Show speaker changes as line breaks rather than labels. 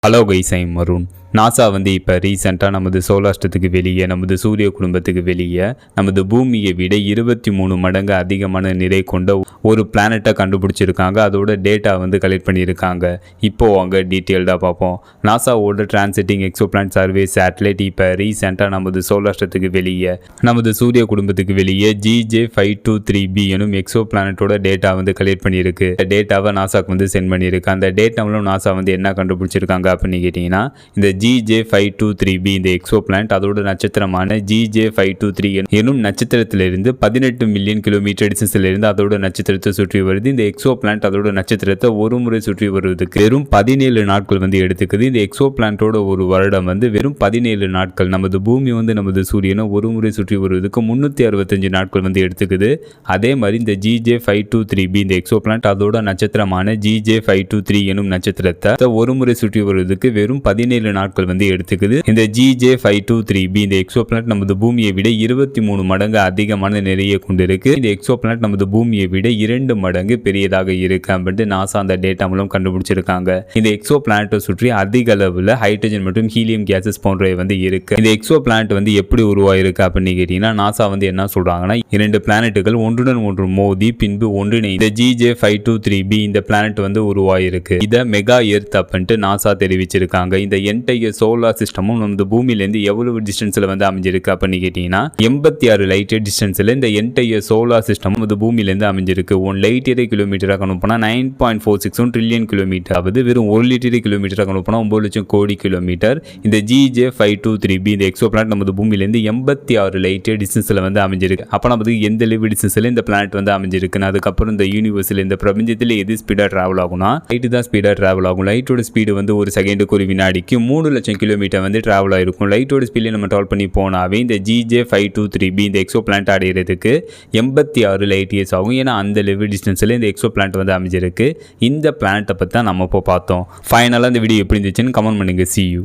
Hello guys, I'm Varun. NASA இப்போ ரீசெண்டாக நமது சோலாஸ்டத்துக்கு வெளியே, நமது சூரிய குடும்பத்துக்கு வெளியே நமது பூமியை விட 23 மடங்கு அதிகமான நிறை கொண்ட ஒரு பிளானட்டை கண்டுபிடிச்சிருக்காங்க. அதோட டேட்டா கலெக்ட் பண்ணியிருக்காங்க. இப்போ அவங்க டீட்டெயில்டாக பார்ப்போம். நாசாவோட transiting exoplanet survey satellite இப்போ ரீசெண்டாக நமது சோலாஸ்டத்துக்கு வெளியே, நமது சூரிய குடும்பத்துக்கு வெளியே GJ523b எனும் எக்ஸோ பிளானட்டோட டேட்டா கலெக்ட் பண்ணியிருக்கு. டேட்டாவை நாசாக்கு சென்ட் பண்ணியிருக்கு. அந்த டேட்டாவிலும் நாசா என்ன கண்டுபிடிச்சிருக்காங்க அப்படின்னு கேட்டிங்கன்னா, இந்த GJ523b இந்த எக்ஸோ பிளானட் அதோட நட்சத்திரமான GJ523 எனும் நட்சத்திரத்திலிருந்து 18 மில்லியன் கிலோமீட்டர் டிஸ்டன்ஸிலிருந்து அதோட நட்சத்திரத்தை சுற்றி வருது. இந்த எக்ஸோ பிளானட் அதோட நட்சத்திரத்தை ஒரு முறை சுற்றி வருவதற்கு வெறும் 17 நாட்கள் எடுத்துக்குது. இந்த எக்ஸோ பிளானட்டோட ஒரு வருடம் வெறும் 17 நாட்கள். நமது பூமி நமது சூரியனை ஒரு முறை சுற்றி வருவதற்கு 365 நாட்கள் எடுத்துக்குது. அதே மாதிரி இந்த GJ523b இந்த எக்ஸோ பிளானட் அதோட நட்சத்திரமான GJ523 எனும் நட்சத்திரத்தை ஒரு முறை சுற்றி வருவதற்கு வெறும் 17 நாட்கள் எடுத்துக்குது. இந்த GJ523b இந்த எக்ஸோ பிளானட் நமது பூமியை விட 23 மடங்கு அதிகமான நிறைய கொண்டிருக்கு. இந்த எக்ஸோ பிளானட் நமது பூமியை விட 2 மடங்கு பெரியதாக இருக்கு அப்படின்னு நாசா அந்த டேட்டா மூலம் கண்டுபிடிச்சிருக்காங்க. இந்த எக்ஸோ பிளானட்டை சுற்றி அதிக அளவுல ஹைட்ரஜன் மற்றும் ஹீலியம் கேசஸ் போன்றவை இருக்கு. இந்த எக்ஸோ பிளானட் எப்படி உருவாயிருக்கு அப்படின்னு கேட்டீங்கன்னா, நாசா என்ன சொல்றாங்கன்னா, 2 பிளானட்டுகள் ஒன்றுடன் ஒன்று மோதி பின்பு ஒன்றிணைந்து இந்த GJ523b இந்த பிளானட் உருவாயிருக்கு. இதை மெகா எர்த் அப்படின்ட்டு நாசா தெரிவிச்சிருக்காங்க. இந்த என்டையர் சோலார் சிஸ்டமும் நமது பூமியிலேருந்து எவ்வளவு டிஸ்டன்ஸ்ல அமைஞ்சிருக்கு அப்படின்னு கேட்டீங்கன்னா, 86 லைட் இயர் டிஸ்டன்ஸ்ல இந்த என்டையர் சோலார் சிஸ்டம் நமது பூமியிலேருந்து அமைஞ்சிருக்கு. 1 லைட் இயர் கிலோமீட்டராக கணக்குனா 9.461 ட்ரில்லியன் கிலோமீட்டர், அதாவது வெறும் 1 லிட்டர் கிலோமீட்டராக கணக்குனா 9 லட்சம் கோடி கிலோமீட்டர். இந்த GJ523b இந்த எக்ஸோ பிளானட் நமது பூமியிலேருந்து 86 லைட் இயர் டிஸ்டன்ஸ்ல அமைஞ்சிருக்கு. அப்போ நமக்கு எந்த லெவல் டிஸ்டன்ஸ்ல இந்த பிளானட் அமைஞ்சிருக்குன்னு, அதுக்கப்புறம் இந்த யூனிவர்ஸ்ல இந்த பிரபஞ்சத்தில் எது ஸ்பீடா டிராவல் ஆகும்னா லைட் தான் ஸ்பீடா டிராவல் ஆகும். லைட்டோட ஸ்பீடு ஒரு செகண்டுக்கு ஒரு வினாடிக்கு 3 லட்சம் கிலோமீட்டர் டிராவல் ஆயிருக்கும். லைட்டோட ஸ்பீட்ல நம்ம டிராவல் பண்ணி போனாவே இந்த GJ523b இந்த எக்ஸோ பிளானட் அடையிறதுக்கு 86 லைட் இயர்ஸ் ஆகும். ஏன்னா அந்த லெவல் டிஸ்டன்ஸ்ல இந்த எக்ஸோ பிளானட் அமைஞ்சிருக்கு. இந்த பிளானட்டை பற்றி தான் நம்ம இப்போ பார்த்தோம். ஃபைனலாக இந்த வீடியோ எப்படி இருந்துச்சுன்னு கமெண்ட் பண்ணுங்க. See you.